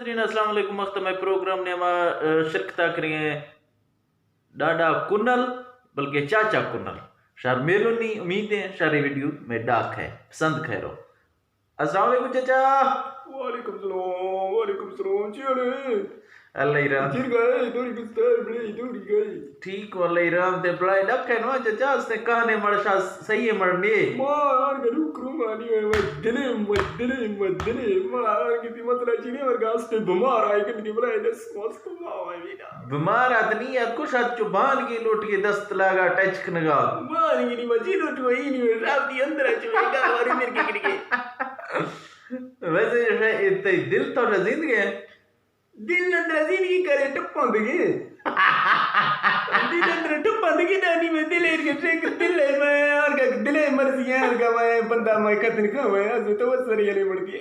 नाज़रीन अस्सलाम वालेकुम। वक्त में प्रोग्राम ने शिरकता करें डाडा कुनल बल्कि चाचा कुनल शार मेलो नहीं उम्मीद है शारी वीडियो में डाक है पसंद खैरो। अस्सलाम वालेकुम चाचा। वालेकुम सलाम जी। अल्लाह राम जिर गए दूरी गुस्तार बड़े दूरी गए ठीक अल्लाह राम ते बड़ा डक है ना चाचा उसने कहानी मरशा सही है मरने मार गरु क्रूमानी है मदने मार किसी मतलब चीनी और गास पे बीमार आए कि बड़ा दस मस्त मावा मेरा बीमार आदमी या कुछ हाथ चुबान की लोट के दस्त लगा टच कनगा मार ये नहीं मजी लोट वही नहीं रात दी अंदर चुएगा और मेरे के वैसे इतने दिल तो जिंदगी है दिल अंदर जिंदगी करे टप्पा दगे दिल अंदर टप्पा दगे नानी में दिल के ट्रेक दिल है मैं और का दिल मर्जी है और का मैं बंदा मैं कतन का मैं आज तो बस सरी वाली बढ़ गई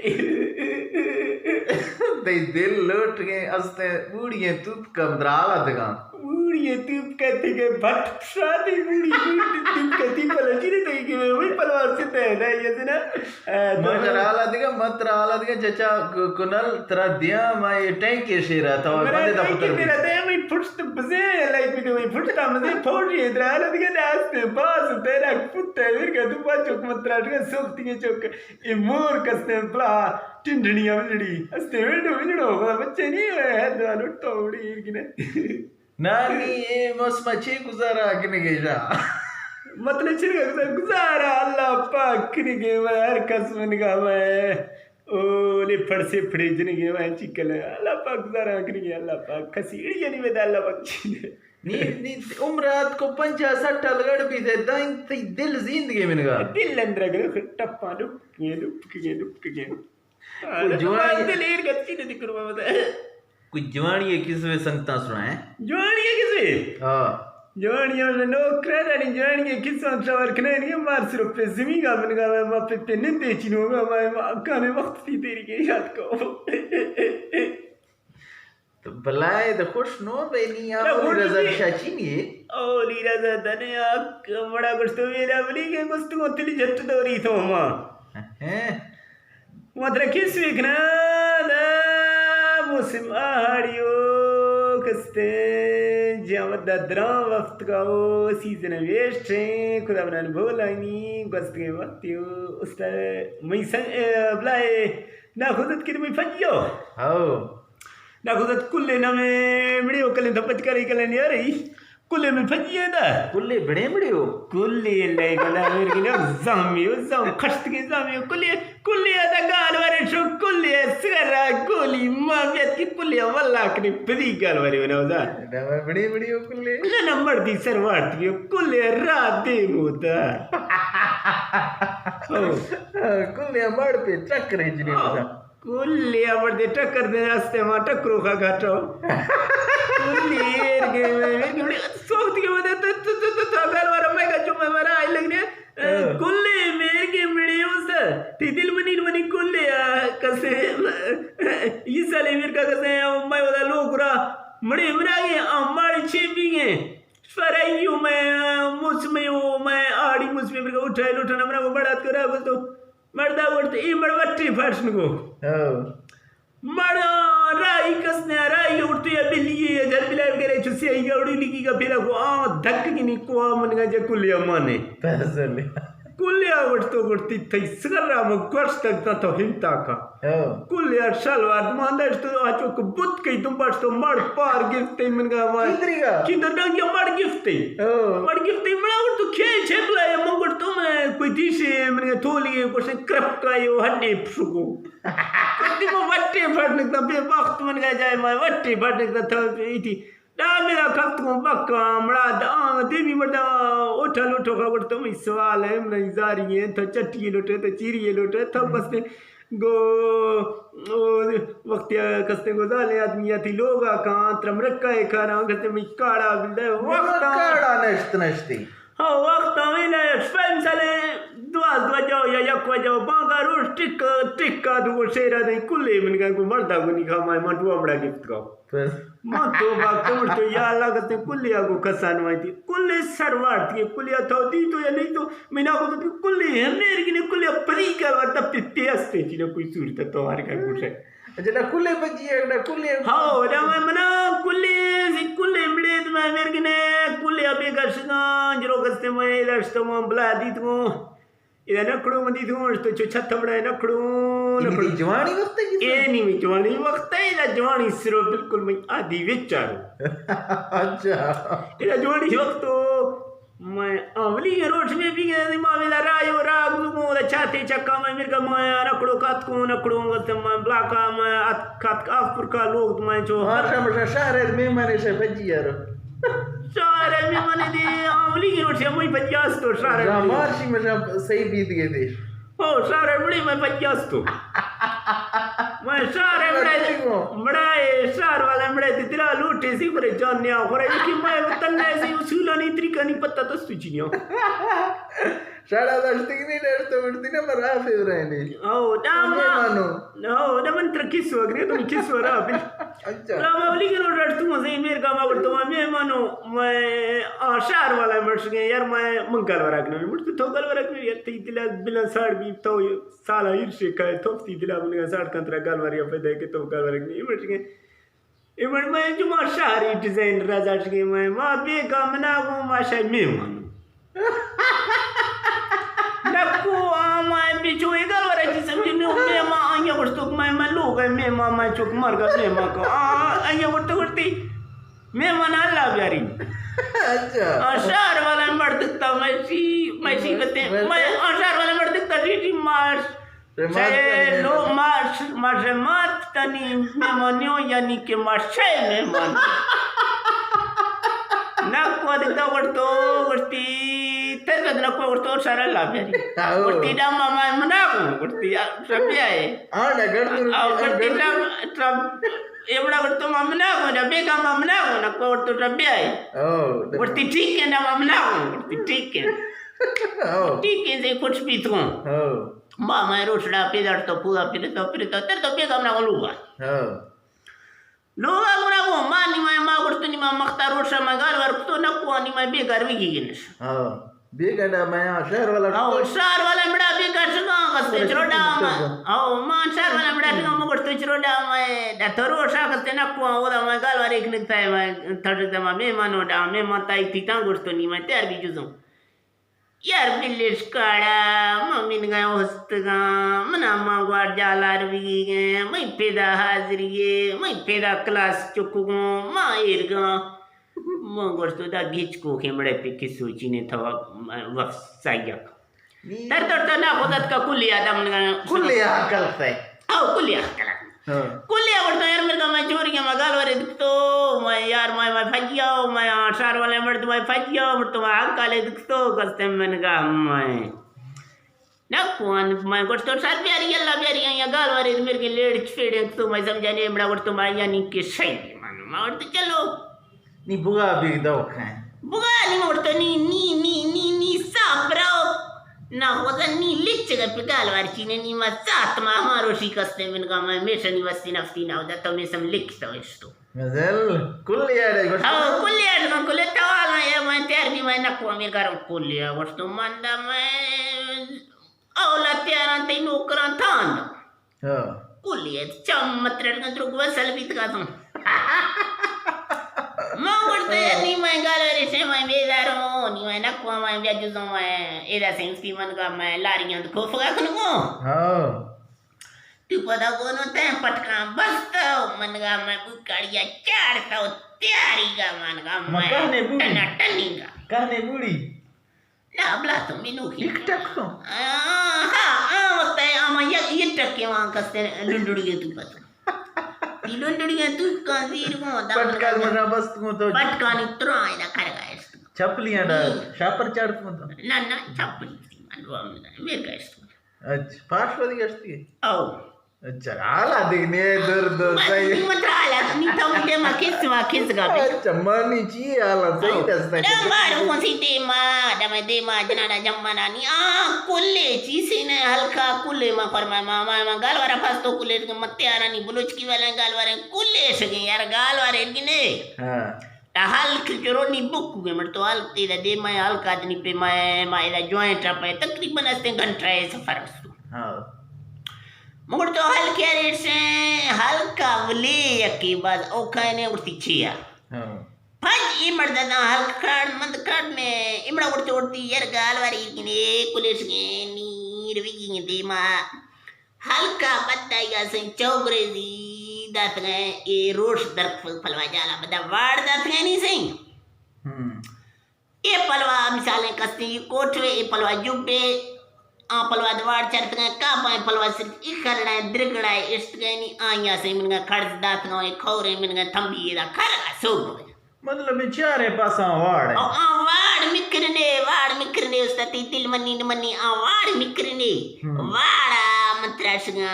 ते दिल लौट गए अस्ते बूढ़िए तू कमदराला दगा बूढ़िए तू कहती के भट शादी बूढ़ी तू कहती बलोची ने तो कि वही पलवार से ते ना ये ना मजराला दगा मतराला दगा चचा कुनल तेरा दिया मैं टैंक के शेरा था और बंदे दा पुत्र मेरा दे मैं फुट बजे लाइक में मैं फुटता मजे फोड़ ये द्राला दगा नास पे बास तेरा पुत्र फिर का तू बाचोक मतरा के सोखती के चोक ये मोर कसते प्ला टिंडनिया मिलड़ी अस्ते विंडो बच्चे नहीं है दालू तोड़ी किने नानी ये मौसम अच्छे गुजारा किने गेजा मतलब छिड़का गुजारा अल्लाह पाक ने के हर कसमन का मैं ओ ले फड़ से फ्रिज ने के मैं चिकल अल्लाह पाक गुजारा के अल्लाह पाक खसी यानी में अल्लाह पाक नी उम्रात को 50-60 लगड़ भी दे दाइन ते दिल जिंदगी में लगा दिल अंदर गए टप्पा डुप के जवानी दिलेर गच्ची ने दिकरवा बता कोई जवानी किसवे संगता सुनाए जवानी किसवे हां जवानियों ने नो क्रेडिट जवानी किस्सा ट्रैवल करने नहीं मार सिर्फ पे जिमी का मन का मैं पे पे निंदे चिनो मैं काने वक्त थी तेरी के याद को तो बलाए तो खुश नो बेनी आप रजा शाची नहीं ओ लीरा दने बड़ा कुछ तो मेरा बली के कुछ तो तिली जट दौरी तो मां हैं मतलब किस विकना ना मुस्लिम आहाड़ियो कस्ते जमद दद्रा वक्त का वो सीजन वेस्ट है खुदा बनाने बोला नहीं गस्त के वक्त यो उस तरह मैं संग बुलाए ना खुदत की मैं फजियो आओ ना खुदत कुल्ले ना मैं बड़ी ओकले धपच करे कले नहीं आ रही कुल्ले में फजिए दा कुल्ले बड़े हो कुल्ले ले गला मेरे के लिए जाम खश्त के जामी कुल्ले दा गाल वाले शो कुल्ले सिगरा गोली मावियत की कुल्ले वल्ला के बड़ी गाल वाले बना जा बड़ी हो कुल्ले ना नंबर दी सरवाट की कुल्ले रात दे मोता कुल्ले मर पे टक्कर इंजनी बजा कुल्ले मर दे टक्कर दे रास्ते में टक्करो का घाटो कुल्ले के बड़ी सोच के बता तो गाल वाला मैं का जो मैं आई लगने कुल्ले मेरे के मिले उस दिल मनी कुल्ले कसे ये साले मेरे का कसे मैं वाला लोग रा मड़े मरागे हमारे छेबीगे फराइयो मैं मुझमें वो मैं आड़ी मुझमें मेरे को उठाना मेरा वो बड़ा करा तो मर्दा उठते ये मड़वट्टी फर्स्ट को मड़ा राई कसने राई उठते या बिल्ली जल बिला वगैरह चुसे आई गौड़ी लिखी का फिर को धक्क की नहीं को मन का जे कुलिया माने पैसे ले कुलिया उठती थई सगरा में गर्स तक तो हिंता का कुलिया शलवार मांदर तो आचो को बुत कई तुम पास तो मड़ पार गिफ्ट मन का मार किधर ना ये मड़ गिफ्ट मड़ा उठ तो खे छेपला ये मंगड़ तो मैं कोई दिशे मन थोली को से क्रप का यो हड्डी फुको कति को वट्टे फटने का बे वक्त मन का जाए मैं वट्टे फटने का था इति ना मेरा खत को बक्का मड़ा दा देवी मड़ा उठा लुठो का उठ तो मैं सवाल है मैं जारी है तो चट्टी लुटे तो चीरी लुटे तो बस गो वक्त कस्ते को जाले आदमी या थी लोगा का त्रम रखा है खाना कस्ते में काड़ा बिल्डे वक्त काड़ा नष्टी हाँ वक्त में ना स्वयं साले दुआ जाओ या यक जाओ बांगा रोज टिक्का दो शेरा दे कुल्ले मन का को मर्दा को नहीं खा मैं मटुआ बड़ा गिफ्ट का मां तो बात तो या लगते कुल्लिया को कसान में थी कुल्ले सरवाट के कुल्लिया तो दी तो या नहीं तो मैंने को तो कुल्ले है मेरे की कुल्लिया परी का वाता पिते हस्ते थी ना कोई सूरत तो हार का कुछ जेड़ा कुले बजी है ना कुले हाँ ना मैं मना कुले से कुले बड़े तो मैं मेरे ने कुले अभी करना जरो करते मैं इधर तो मैं बुला दी तो इधर नखड़ू मदी तो जो छत बड़ा नखड़ू नखड़ू जवानी वक्त है ये नहीं मैं जवानी वक्त है इधर जवानी सिर्फ बिल्कुल मैं आधी विचारो अच्छा इधर जवानी वक्त तो मैं अवली के रोड में भी गया माँ मेरा रायो राग लुगो छाते चक्का मैं मेरे का माया नखड़ो काट को नखड़ो गते मैं ब्लाका मैं काट काफुर का लोग मैं जो हर शहर में मैंने से भजी यार शहर में मैंने दे अवली के रोड से मैं 50 तो शहर में मार्ची में सही बीत गए थे ओ शहर बड़ी मैं 50 तो मैं शहर बड़ा शहर वाला बड़े तेरा लूटे सी पर जानने आ और कि मैं वतन ऐसे उसूला नहीं तरीका नहीं पता तो सूची नहीं शाळा दर्शती नहीं डरतो म्हणती ना मरा फेवरायने ओ ना मन किस वगैरह तुम किस वरा अभी अच्छा रामावली के रोड तू मजे मेरे का मां तो मैं मानो मैं शहर वाला मर्स गए यार मैं मंगल वरा के मुझ तो गल वरा के यार ती दिला बिना साड़ भी तो साला ईर्ष्या का थोपती दिला मन साड़ कंतरा गल वरिया पे दे के तो गल वरा के मर्स गए इमन मैं जो मां शहरी डिजाइन राजा के मैं मां बेगा मना वो माशा मेहमान नक्को मैं बिचो एगल वरा की समझ में मां आया वस्तु मैं लोग मैं मामा चुक मर गया मैं मां को आया वस्तु करती मैं मना ला प्यारी अच्छा शहर वाला मर दिखता मैं सी बते मैं शहर वाला मर दिखता सी मार्च चाहे लो मार्च मत तनी मेहमानियों यानी कि मार्च मेहमान नक्को दिखता वस्तु करती तेरे का नक्को वस्तु सारा ला प्यारी करती डा मामा मना को करती सब है हां नगर करती सब एवढा वस्तु मामना को डबे का मामना को नक्को वस्तु सब है ओ करती ठीक है ना मामना को करती ठीक है ठीक है से कुछ भी तू हो मामा रोशड़ा पे दर तो पूरा फिर तो तेरे तो पे काम ना लूगा हो लोगा गुना को मानी मां वस्तु नि मां मखता रोशा मां गाल वर तो नक्को नि मां बेकार भी गिनस हां बेगाडा मैं शहर वाला शहर वाला बड़ा बेकार सगा कस्ते चरोडा आओ मां शहर वाला बड़ा सगा मगर तो चरोडा मैं दतरो शा कस्ते ना को ओदा मैं गाल वाले एक निकता है मैं थर्ड दमा मैं मानो डा मैं माता इती ता गुस्तो नी मैं तैयार भी जुजो यार बिल्लिश काड़ा मम्मी ने गया हस्तगा मना मां ग्वार जालार भी गए मैं पेदा हाजिर ये मैं पेदा क्लास चुकगो मां एरगा मगर तो दा घिच को खेमड़े पे किस सोची ने था वक्त साइया तर तो ना खुदत का कुलिया दम कुलिया कल से आओ कुलिया कल कुलिया और तो यार मेरे का मैं चोरी के मगाल वाले तो मैं यार मैं फजिया मैं आशार वाले मर्द मैं फजिया और तो मैं काले दिखतो कस्ते मैंने कहा मैं ना कौन मैं कुछ तो साथ प्यारी अल्लाह प्यारी या गाल वाले मेरे के लेड छेड़े तो मैं समझाने बड़ा और तो मैं यानी कि सही मानो और तो चलो नी बुगा भी दो खाए बुगा नी मोड़तो नी साब्राओ ना होता नी लिच का पिकाल वारची ने नी मत सात माह मारो शी कस्ते में का मैं मेशनी वस्ती नफ्ती ना होता तो मैं सम लिखता हूँ इसको मजल कुलिया रे हाँ कुलिया रे मैं कुले तवाल ना यार मैं तैयार भी मैं नक्को मेरे घर कुलिया वस्तु मंदा मैं औला तैयार ते नौकरा था ना कुलिया चम्मत्र का तो वसल भी तका तुम मैं बोलते हैं नहीं मैं गाले से मैं बेदारो नहीं मैं नक्को मैं ब्याजुज़ो मैं इधर से उसकी मन का मैं लारियां तो खोफगा करूँगा हाँ तू पता कौन होता है पटका बसता मन का मैं बुकारिया चारता हूँ तैयारी का मन का मैं टना टनी कहने बूढ़ी ना अबला तो मेनू की एक टक तो हाँ वक्त है आमा ये टक के वहाँ कस्ते लुंडुड़ी के तू पता लुंडुड़ी तू काजीर को पटका मना बस तू तो पटका नहीं तुराई ना कर गए छपलियां डा शापर चढ़ तू तो ना छपली थी मनवा मेरे का इसको अच्छा पास वाली गश्ती है आओ अच्छा आला देखने दूर सही मत आला नहीं तो मुझे माकिस का अच्छा मानी ची आला सही दसता है बार कौन सी दे मा जना जम्माना नहीं कुल्ले चीसी ने हल्का कुल्ले मा फरमा मामा गाल वाला फास तो कुल्ले के मत्ते आना नहीं बलोच की वाले गाल वाले कुल्ले सके यार गाल वाले ने हां हल्क जरो नी बुक के मर तो हल्क तेरा दे मैं हल्का आदमी पे मैं इधर जॉइंट पे तकरीबन 8 घंटा है सफर हां मुड़ तो हल्के रेट से हल्का वली यकी बाद ओखाने उड़ती छिया फज इमड़ दादा हल्का काट मंद काट में इमड़ा उड़ती यार गाल वारी किने कुलेश के नीर विगी दे मा हल्का बताएगा से चौगरे दी दात गए ये रोश दर्क फलवा जाला बदा वाड़ दात गए नहीं सही ये पलवा मिसाले कस्ती कोठवे ये पलवा जुबे आ पलवा दवाड़ चरत गए का पाए पलवा सिर्फ इखरड़ा द्रिगड़ा इष्ट गए नहीं आया से मिनगा खर्च दात गए खौरे मिनगा थंबी दा खरगा सोग मतलब चारे पासा वाड़ है आ वाड़ मिकरने उसती दिल मनी मनी आ वाड़ मिकरने वाड़ा मंत्राशगा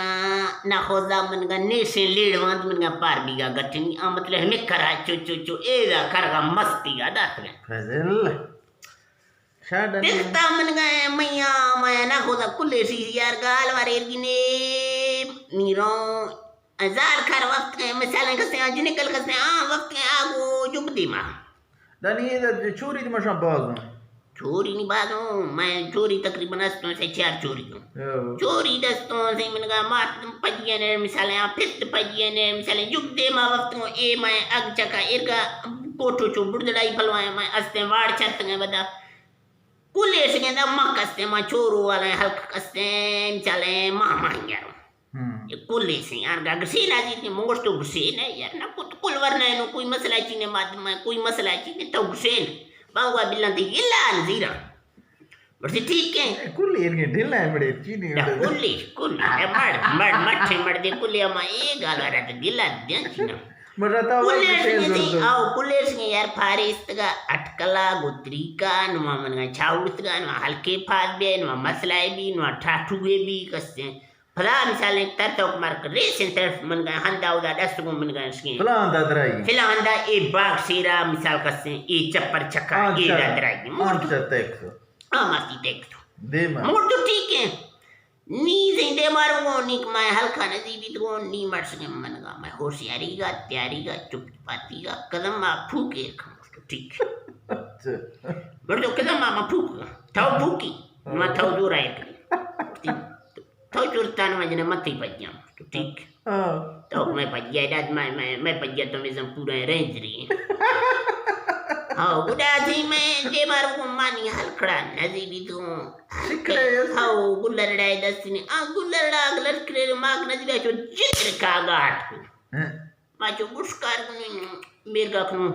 ना खोजा मनगा नेसे लीडवांत मनगा पार बीगा गठनी आ मतलब हमें करा चो चो चो एदा करगा मस्ती गा दात में फजल शादा देखता मनगा मैया मैं ना खोजा कुले सी यार गाल वारे गिने नीरो हजार खर वक्त के मिसालें कसे आज निकल कसे वक्त के आगो जुबदी मा दानी ये चोरी दी मशा बाज़ चोरी नहीं बाजो मैं चोरी तकरीबन दस्तों से 4 चोरी हूँ चोरी दस्तों से मैंने मात पजिए ने मिसालें फिर पजिए ने मिसालें जुग दे मा वक्त को ए मैं अग चका इरका कोठो चो बुड़दड़ाई फलवाए मैं अस्ते वाड़ चरत गए बदा कुले से कहता मक अस्ते मा चोरो वाले हल्क अस्ते मिसालें मामा यार ये कुले से यार गगसीना जी के मोगस तो गुसेन है यार ना कुल वरना है कोई मसला चीने माध्यम में कोई मसला चीने तो गुसेन बाउवा बिल्ला दी इल्ला नजीरा बस ठीक है कुल इनके ढिल है बड़े चीनी कुल मठ मठ दे कुल अमा ए गाल रहा तो गिला दे चीना मरता कुलेस आओ कुलेस के यार फारिस का अटकला गुत्री का नुमा मन का छाउस का नुमा हल्के फाद बे नुमा मसला भी नुमा ठाठुए भी कस्ते फला मिसाले ततोक मार रेस तरफ मन का हंदा उदा दस को मन का इसके फला हंदा दराई फला हंदा ए बाग सीरा मिसाल कस्ते ए चप्पर छक्का ए दराई अच्छा देखो मासी देखो दे मार मोर तो ठीक है नी से दे मारूंगा नी मैं हल्का नजीबी तो नी मर सके मन का मैं होशियारी का तैयारी का चुपचापी का कदम आप फूके तो ठीक अच्छा बड़ तो कदम आप फूक थाओ फूकी मैं थाओ जो राय तो चुरतान में मत ही पज तो ठीक तो मैं पज गया दाद मैं पज गया तो मैं पूरा रेंज रही हाँ गुड़ा थी मैं दे मारू को मानी हलकड़ा नजीबी तो हाँ गुल्लरड़ा दस्ती गुल्लरड़ा लड़के माग नजीबी जो जिक्र का गाठ मैं जो मुस्कार मेरे का खनू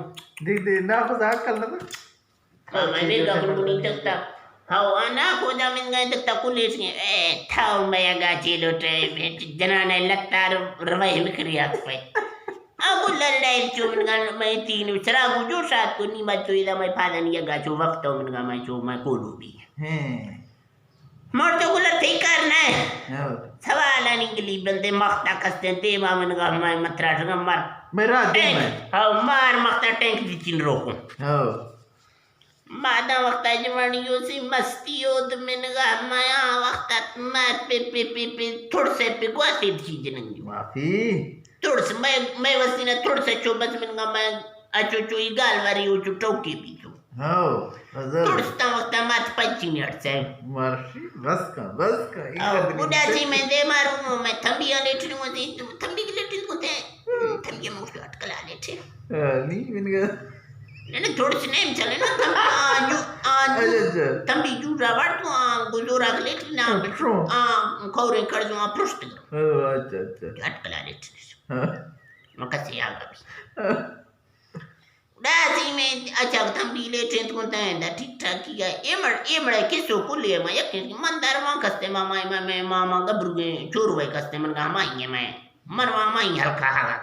दे ना खुदा कल ना हाँ मैं मेरे का खनू नहीं सकता हाँ आना खोदा मिल गए तक कुलेस के थाव मैं गाची लोटे जनाने लगता रवाई बिखरी हाथ पे अब लड़ाई चो मिल गए मैं 3 चरा जो साथ को नहीं बात तो इधर मैं फादा नहीं गाचो वक्त मिल गया मैं चो मैं कोलू भी मोर तो गुलर ठीक करना है सवाल आने के लिए बंदे मख्ता कसते दे मामन का मैं मतरा संग मार मेरा दे मैं हाँ मार मख्ता टैंक दी चिन रोको हाँ मादा वक्त जवानियों से मस्ती हो तो मैंने कहा माया वक्त मैं पे थोड़ से पे गुआती चीज नहीं माफी थोड़ से मैं वसी ना थोड़ से चोबस मैंने कहा मैं अचो चोई गाल वारी हो चो टोके भी तो हाँ थोड़ से वक्त मत 5 मिनट से मार्शी बस का उदासी में दे मारूं मैं थंबी लेट लूंगा तो थंबी की लेट होते हैं थंबी में मुझे अटकला लेटे नहीं मैंने नहीं थोड़ी सी नहीं चले ना तंबी जूरा वाट तो गुजोरा लेट ना खौरे कर जो पृष्ठ अच्छा अटकला लेट मकसी आगा भी दासी में अच्छा तंबी लेट तो कोता है ठीक ठाक किया एमड़ किसो कुले में एक मंदार मां कस्ते मामा गबरू चोर वे कस्ते मन का माई मैं मनवा माई हल्का हागा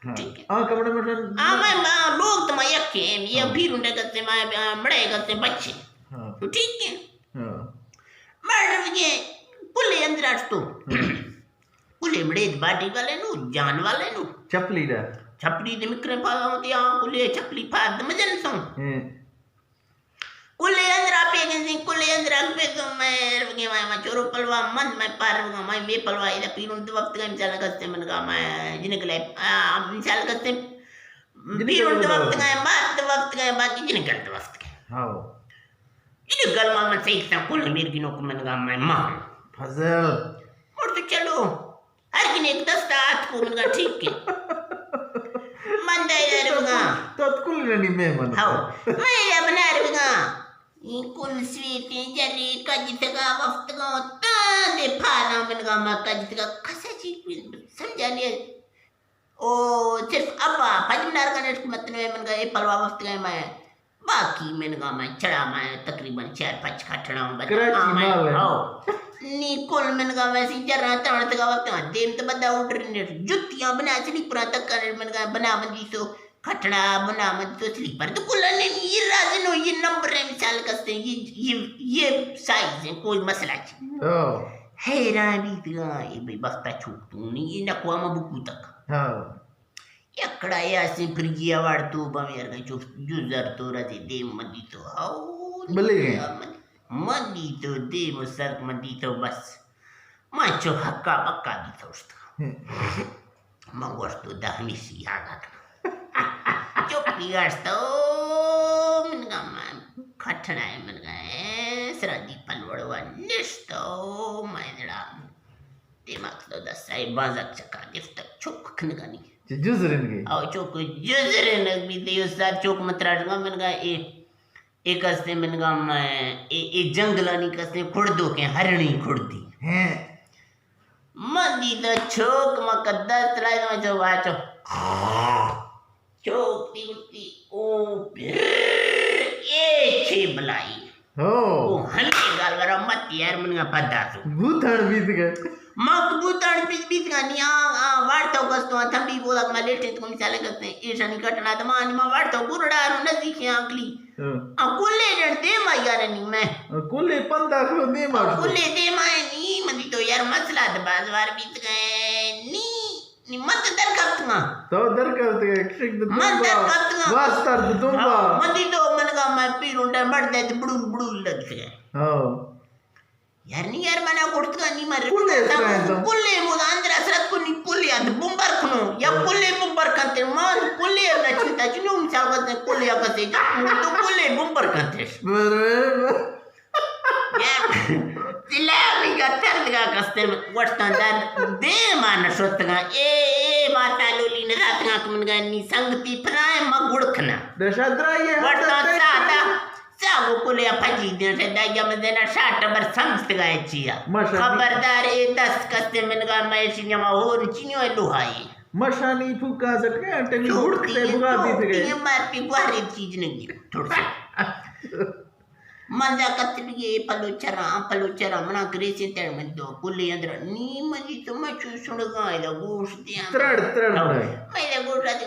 ठीक है हाँ कपड़े मतलब मैं लोग तो मैं यके ये फिर उन्हें करते मैं बड़े करते बच्चे तो ठीक है मर्द ये कुले अंदर तो कुले बड़े बाटी वाले नु जान वाले नु चपली दा छपली दे मिक्रे पाला मत या कुले छपली फाद मजन सो कुले अंदर पे के कुले अंदर पे तो मैं चोरो पलवा मन मैं पार मैं बे पलवा इधर पीरुं तो वक्त का मिसाल करते मन का मैं जिने के मिसाल करते पीरुं तो वक्त का बाकी जिने करते वक्त के हाँ इने गलमा में सही सा कुल मेरे की नौक मन का मैं मां फजल और तो चलो लागी ने एक दस्ता हाथ को मनगा ठीक के मन दे रहा तो कुल नहीं मैं मन हां मैं बना रहा ये कुल स्वीट जरी कजितगा वफ्तगा ता दे फाना मनगा मा कजितगा कसाची समझा नहीं ओ सिर्फ अब्बा फजनार का नेट मतलब है मनगा ए पलवा वफ्तगा मैं बाकी मनगा मैं चढ़ा मैं तकरीबन 4-5 खटना बता मैं हां नी कुल मनगा वैसी जरा तण तक वक्त देम तो बदा उड़ ने जुतियां बना चली पुरा तक मनगा बना मंदी तो खटड़ा बना मंदी तो स्लीपर तो कुल ने ये राजनो ये नंबर है मिसाल कसते ये साइज है कोई मसला नहीं ओ हैरानी दिया ये भाई बख्ता छूट तू नहीं ये नकवा में बुकू तक हां ఎక్కడ యాసి ఫ్రిడ్జి వాడుతూ బమేర్గా జూజర్ తో రది దే మంది తో హౌ బలిగే మంది తో దే ముసర్ మంది తో బస్ మాచో హక్కా పక్కా ది తోస్త మంగోస్తో దహమిసి యాగా चुप्पी गास्तो मनगा खटना है मनगा सरादी पलवड़वा निस्तो मैदड़ा दिमाग तो दसाई बाजक चका गिफ्ट चुक खनगानी जुजरन के आओ चोक जुजरन भी ते उस्ताद चोक मतराडगा मनगा एक हस्ते मनगा मैं ए जंगलानी कसने खुड़ दो के हरणी खुड़ती हैं मंदी तो चोक मकद्दस तलाई में जो वाचो चोक ती उती ओ ए छे बलाई हो ओ हल्के गाल वरा मत यार मनगा पद्दा तो भूतण बीत गए मकबूतन बीत गानी आ वार्ता गस्तो थंबी बोला मलेटे तुम चाले करते ईशा नि कटना त मानी मा वार्ता गुरडा रो नजदीक आंकली आ कुले दे मा यार नी मैं कुले पंदा को दे मा कुले दे मा नी मदी तो यार मसला द बाजवार बीत गए नी मत दर करतगा तो दर करते शिक द मत दर करतगा वास्तर द तुंबा मदी तो मनगा मैं पीरुंडा मर दे बुड़ुल बुड़ुल लग गए हो यार नहीं यार मैंने कुर्ता नहीं मारे कुल्ले मुझे अंदर असरत को नहीं कुल्ले अंदर बुम्बर खनो या कुल्ले बुम्बर करते मान कुल्ले ना चिंता चुनो मिसाल करते कुल्ले आकर से तो कुल्ले बुम्बर करते यार तिलावी का तरगा कस्ते वस्तंदर दे मान शोतगा ए माता लोली ने रातगा कमनगा नी संगति प्राय मगुड़खना दशद्रा ये वस्ता सादा सागो कुले फजी दे दाया में देना 60 नंबर संस्त गए चिया खबरदार ए 10 कस्ते मनगा मैं सिनेमा होर चिन्यो लोहाई मशानी फुका सके टेली उड़ते बुगा दी थे ये मार पे गुहारे चीज नहीं थोड़ा मंजा कतली पलोचरा मना करे से तेरे में दो कुले अंदर नी मजी तो मैं सुन गया दा गोश्त दिया त्रड़ मैं गोश्त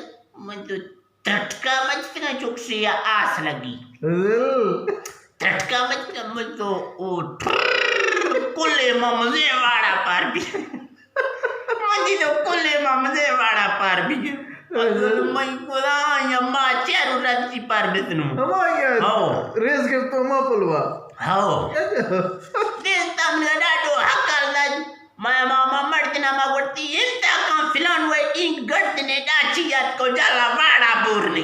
मैं तो झटका मचका चुकसी आस लगी झटका मचका मुझ तो ओ कुल्ले मजे वाड़ा पार भी मुझे तो कुल्ले मजे वाड़ा पार भी मैं कोला या मा चारू राती पार बेतनु हमाया हां रेस के तो मा पलवा हां देश तमने डाडो हकल दा मैं मामा मर्दना मागोती इंता का फिलान वे इन गट ने डाची याद को जाला वाड़ा बोरने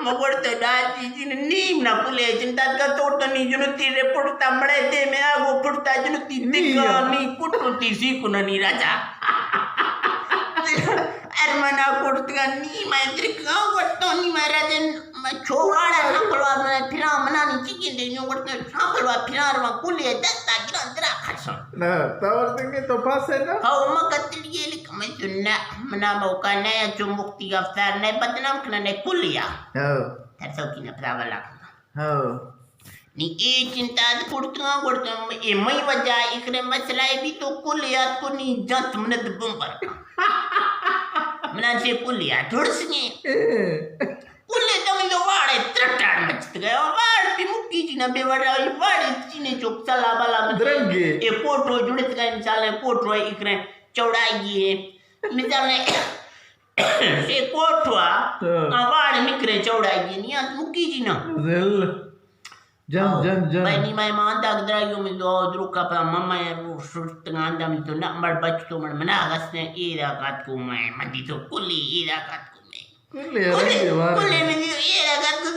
मगोड़ तो डाची जिन नीम ना कुले चिंता का तोड़ नी जुनु तीरे पुड़ता मड़े दे में आगो पुड़ता जुनु ती दिगा नी कुटुती सी कुननी राजा अरमना कुटका नी मैं त्रिका वटो नी मैं राजन मैं छोवाड़ा सांपलवा में फिरा मनानी चिकिन दे नो वटने सांपलवा फिरारवा कुले दस्ता गिरा खसो ना तवर देंगे तो पास है ना हां मकतलिए लिख मैं सुनना मना मौका नया जो मुक्ति अवतार ने बदनाम करने ने कुलिया हां तरसो की न प्रावला हां नी ए चिंता पुड़ता ए मई वजह इकरे मसला भी तो कुलिया को नी जंत मन बंबर मना से कुलिया थोड़सने कुले तम तो वाड़े त्रटाड़ मचत गए वाड़ भी मुक्की जी ना बेवड़ा वाड़े चीने चोक चला बाला में द्रंगे ए पोटो जुड़त गए मिसाल पोटो इकरे चौड़ाई है मिसाल से कोठवा वाड़ मिकरे चौड़ाई नहीं आज मुक्की जी ना जम बनी मैं मांदा गदरायो में दो द्रुका पर मम्मा यार वो सुरत गांदा में तो ना मर बच तो मना गसने एरा काट को मैं मदी तो कुली एरा काट को मैं कुले में एरा काट को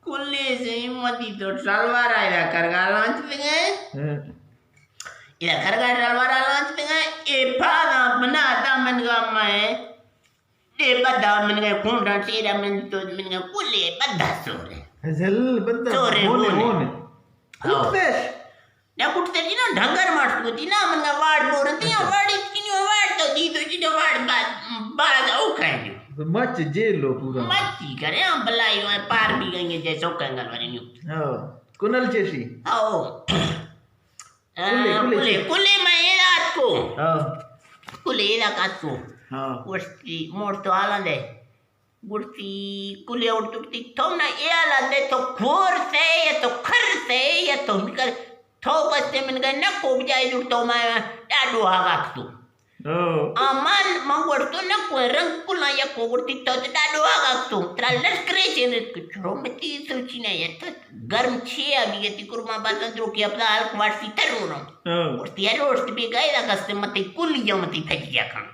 कुले से मदी तो सलवार आया करगा लांच पे गए एरा करगा सलवार लांच पे गए ए फाना बनाता मन का मैं ए बदा मन का कुंडा तेरा मन तो मन का कुले बदा सोरे जल बंदा सोरे होने कुत्तेश ना कुत्ते जी ना ढंगर मारतो ती ना मन का वाड बोरती है वाड किनी वाड तो दी तो जी वाड बाद ओ खाएंगे मच जेलो पूरा मच्छी करे हम बलाई में पार भी गएंगे जैसो कंगल वाली न्यू कुनल चेशी कुले मैं रात को कुले रात को गुर्ती मोर तो आलंदे गुर्ती कुले और तुकती तो ना ये आलंदे तो खोर से या तो खर से या तो निकल तो बस्ते में गए ना कोब जाए जो तो मैं डाडू आगाक तू aman mangwarto na ko rang kula ya ko gurti to Dadu आगाक तू त्रा लश्करे चेंद्र कुछरो मती सोची ना यार तो गर्म छे अभी ये तिकुरमा बातन द्रो की अपना हाल क्वार्सी तरुनो और तियारो और भी गए ना कस्ते मती कुलिया मती फजिया खान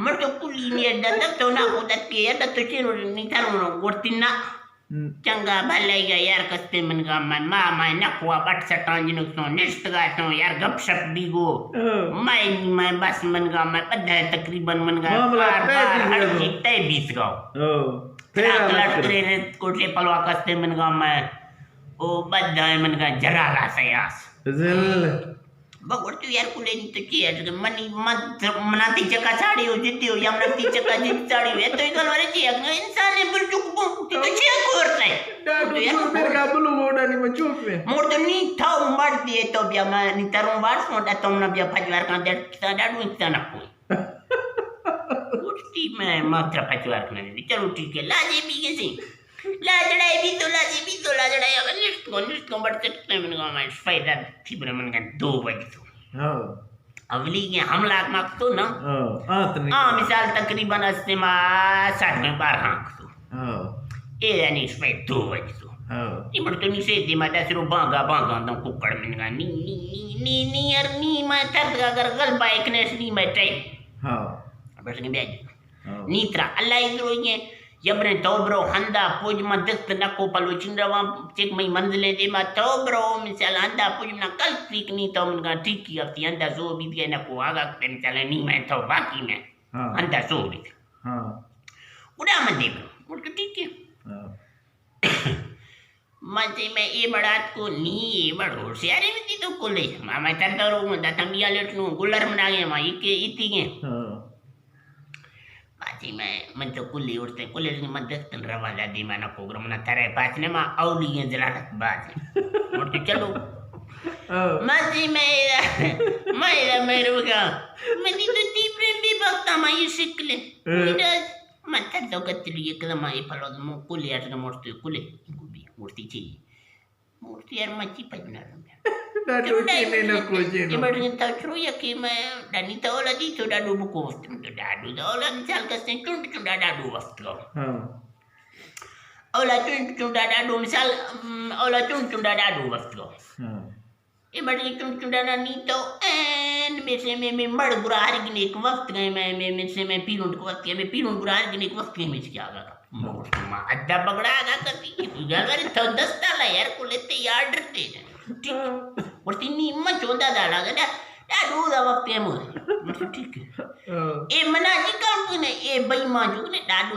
मर तो कुली ने दत्त तो ना को दत्त के या दत्त चेनो नि तरुनो गुर्ती ना चंगा भलेगा यार कस्ते मन का मैं न कुआ बट सटां जिन तो नेस्ट का तो यार गपशप भी गो मैं बस मन का मैं पता है तकरीबन मन का हर चीज तय 20 गाओ तेरा कोटे पलवा कस्ते मन का मैं ओ बद्दा मन का जरा ला सयास बगोर तो यार कुले नहीं तो किया तो मनी मत मनाती चका साड़ी हो जितती हो या मनाती चका जित साड़ी हो तो इकल वाले चाहिए इंसान ने बुलचुक तो छे कोरता है तो यार मेरे का बुलु मोड़ा नहीं मैं चुप में मोर तो नहीं था मर दिए तो बिया मैं नहीं तरों बार मोड़ा तो ना बिया फजवार का दर डाडू इंसान ना कोई उठती मैं मात्र फजवार करने दी चलो ठीक है लाजे भी कैसे लाजड़ाई भी तो लाजड़ाई अगर निष्ठ को बढ़ते मैंने कहा मैं फायदा थी बरे मन का 2 बजे तो अगली के हमला मांग तो ना मिसाल तकरीबन अस्ते मा 60 में 12 हां तो ए यानी इसमें 2 बजे तो ये मर तो नहीं से दी माता सिरो बांगा तो कुकड़ में का नी यार नी मैं तर्द अगर गल बाइक ने नी मैं टाइम बस के बैठ नीत्रा अल्लाह इधर ये यबरे तोब्रो हंदा पुज मदस्त नको बलोचिंद्रवा चेक मई मंजिले दे मा तोब्रो मिसाल हंदा पुज ना कल ठीक नहीं तो मन का ठीक की अपनी हंदा सो भी दिया नको आगा पेन चले नहीं मैं तो बाकी में हंदा सो भी उड़ा मन दे वो तो ठीक है मते में ये बड़ात को नी बड़ो सियारे में तो कोले मामा तंदरो में दतमिया लेटनु गुलर मना गए मा इके इती के बाजी में मन तो कुली उड़ते कुली ने मदद रवा दी माना प्रोग्राम ना थरे पास ने मा औली ये जला बाज और तो चलो मजी मेरा मेरे का मैं तो तीव्र भी बकता मैं ये शिकले मैं तो कतली एकदम आई फलो मो कुली यार मोरते कुली गुबी मूर्ति छी मूर्ति यार मची पजना डाडू ने न कोजे ये बड़न ता छरो या कि मैं डानी तो लदी तो डाडू बुको वस्तु तो डाडू तो लन चाल कस्ते टुंड डाडू वस्तु ओला टुंड डाडू मिसाल ओला टुंड डाडू वस्तु ये बड़न टुंड डानी तो एंड में से में मड़ बुरा हरगिने एक वक्त गए मैं से मैं पीरुंड को वक्त में पीरुंड बुरा हरगिने एक वक्त में क्या आगा मोर मा अड्डा बगड़ा आगा करती गलवारी तो दस्ता ला यार को लेते यार डरते ठीक और तीन मन चोदा डाला गया डाडू दा वक्त है मोर ठीक है ए मना जी काम ने ए बेईमान जो ने डाडू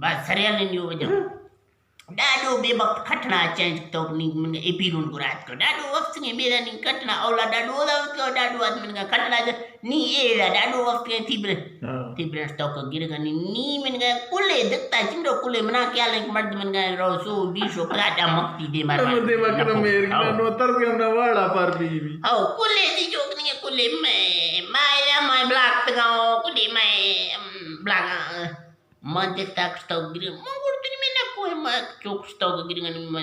बस सरिया ने न्यू वजह डाडू बे वक्त खटना चेंज तो नी ए पीरुन को रात को डाडू वक्त ने मेरा नी कटना औला डाडू दा वक्त डाडू आदमी का खटना नी ए डाडू वक्त के तीब्रे स्टॉक गिरगा नी मन का कुले दत्ता चिंडो कुले मना क्या ले मर्द मन का रोसो 20 पराठा मक्ती दे मार दे मकर मेरे का नो तर के ना वाड़ा पर भी ओ कुले दी जोक नहीं कुले मैं माया मैं ब्लैक तगाओ कुले मैं ब्लैक मध्य तक स्टॉक गिर मंगुर तो में ना कोई मैं चोक स्टॉक गिरगा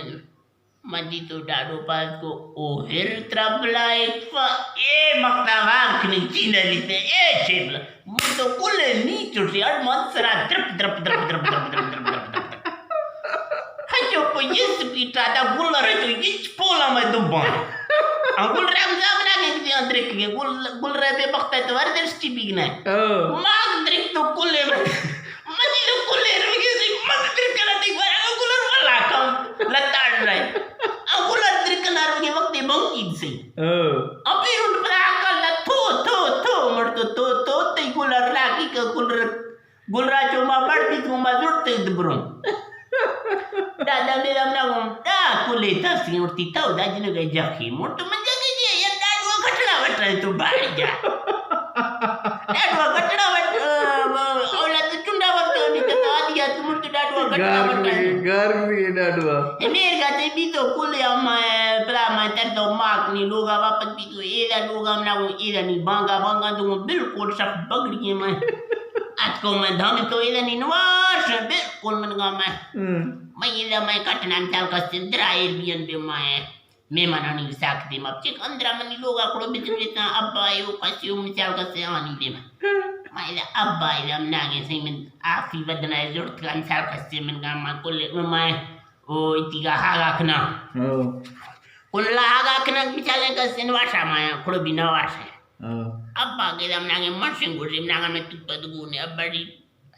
मदी तो डाडो पास को ओ हिर ट्रबला एक ए मक्ता वांक ने चीना लिते ए चेबला मुझ तो कुले नी चुटी और मंसरा द्रप हजो को ये स्पीटा दा गुलर तो ये पोला में दुबन अंगुल राम जामना के अंदर के गुल रे बे बखता तो वर दृष्टि बिगना माग द्रिक तो कुले मदी तो कुले रे के मग द्रिक कला दी अंगुल वाला कम लताड़ रहे अंगुल द्रिक ना रो के वक्त बंकी से अभी रुन परा कुलर लाकी का कुलर गुलरा चुमा बढ़ती तुम जुड़ते दबरों दादा मेरा ना दा कुले तसी उठती तो दाजने गए जाखी मोट मन जगे जे यार डाडवा खटड़ा वट रहे तू बाहर जा डाडवा खटड़ा वट औलाद चुंडा वट नहीं तो आदिया तुम तो डाडवा खटड़ा वट गर्मी डाडवा मेरे गाते भी तो कुले मैं परा मैं तर तो माक नहीं लोगा वापस भी तो एरा लोगा ना वो एरा नहीं बांगा बांगा तो बिल्कुल सब बगड़ी मैं आज को मैं धम तो इधर नहीं नवाश बिल्कुल मन गा मैं इधर मैं कटना चाल का सिंदरा एयरबियन पे मैं मनानी विसाख दे मत चेक अंदर मनी लोग आकड़ो बिचन बिचन अब आयो कसियो मिसाल का से आनी दे मैं इधर अब आयो हम नागे से मैं आफी बदना जरूरत का मिसाल का से मन गा मैं कुल मैं ओ इतिगा हागा खना कुल हागा खना मिसाल का से नवाशा मैं खड़ो बिना वाशा अब आगे हम नागे मर्शिंग गुड़ी नागा में तू पदगु ने अब बड़ी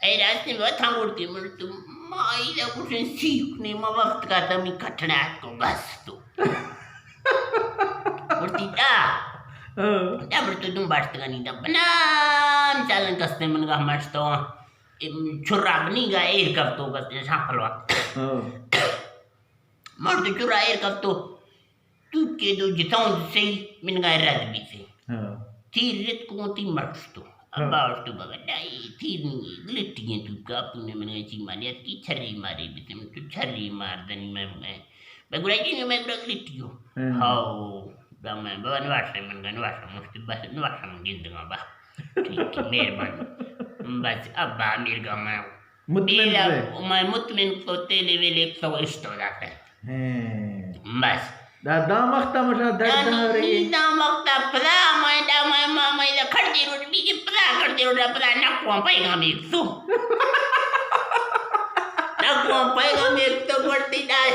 ऐ रास्ते में था गुड़ती मर तुम माई दा कुछ सीखने में वक्त का तमी कटना को बस तो गुड़ती दा अब तो तुम बात का नहीं दा बना चलन कस्ते मन का मस्त तो छुरा बनी गा एयर कब तो कस्ते सांपल वक्त मर तो छुरा एयर कब तो तू के दो जिताऊं से मन गा रद भी से तीर को ती मर्स तो अब तो बगड़ाई तीर नहीं गिलटियां तू का तूने मैंने ची मारिया की छरी मारी भी तुम तो छरी मार दनी मैं गुड़ा जी मैं गुड़ा गिलटियो हाओ मैं बवन वाशे मन गन वाशा मुश्किल बस वाशा मन गिन दूंगा बा ठीक है मेहरबानी बस अब बा मेरे का मैं मुतमिन को तेले वेले तो इष्ट हो जाता है बस दादा मख्ता मशा दर्द हो रही है दादा मख्ता परा मैं मामा इधर खड़ती रोटी बीच परा करती रोटी परा नकुआ पाएगा मेरे तो नकुआ पाएगा मेरे तो बढ़ती डाल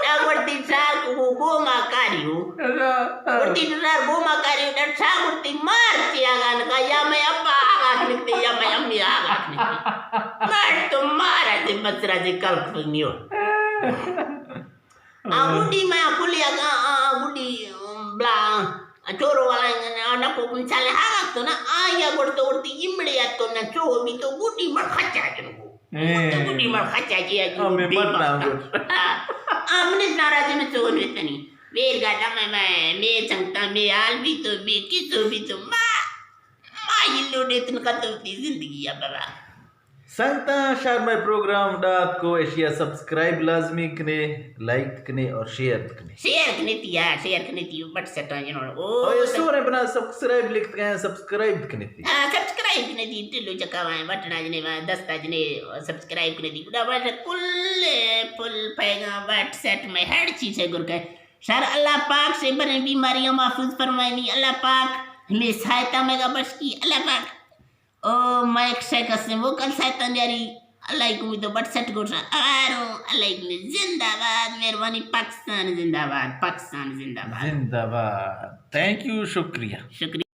ना बढ़ती साग वो गोमा कारियो बढ़ती साग गोमा कारियो डर साग बढ़ती मारती आगान का या मैं अब्बा आगान निकलती या मैं अम्मी आगान निकलती मार तो मारा से बचरा से कल खुनियो गुडी मैं कुलिया गुडी ब्ला चोरो वाला ना को मिसाले हागा तो ना आया गुड़तो गुड़ती इमड़िया तो ना चो भी तो गुडी मर खच्चा जनको तो गुडी मर खच्चा किया जो मैं मत लाऊं हमने सारा दिन चो नहीं तनी वेर गाटा मैं संगता मैं आल भी तो मैं किसो भी तो मां ये लोडे तन का तो जिंदगी है बाबा संगता शार में प्रोग्राम डात को एशिया सब्सक्राइब लाजमी कने लाइक कने और शेयर कने तिया बट सटा यू नो ओ ये सोरे बना सब्सक्राइब लिखते हैं सब्सक्राइब कने ती हां सब्सक्राइब कने ती टिल्लो चकावा बटना जने दस्ता जने सब्सक्राइब कने ती गुडा बट फुल पैगा बट सेट में हर चीज है गुर के सर अल्लाह पाक से बने बीमारियां महफूज फरमाएनी अल्लाह पाक हमें सहायता में का बस की अल्लाह पाक ओ माइक से कसने वो कल शैतान यारी अल्लाह को तो बट सेट कर आरो अल्लाह ने जिंदाबाद मेहरबानी पाकिस्तान जिंदाबाद थैंक यू शुक्रिया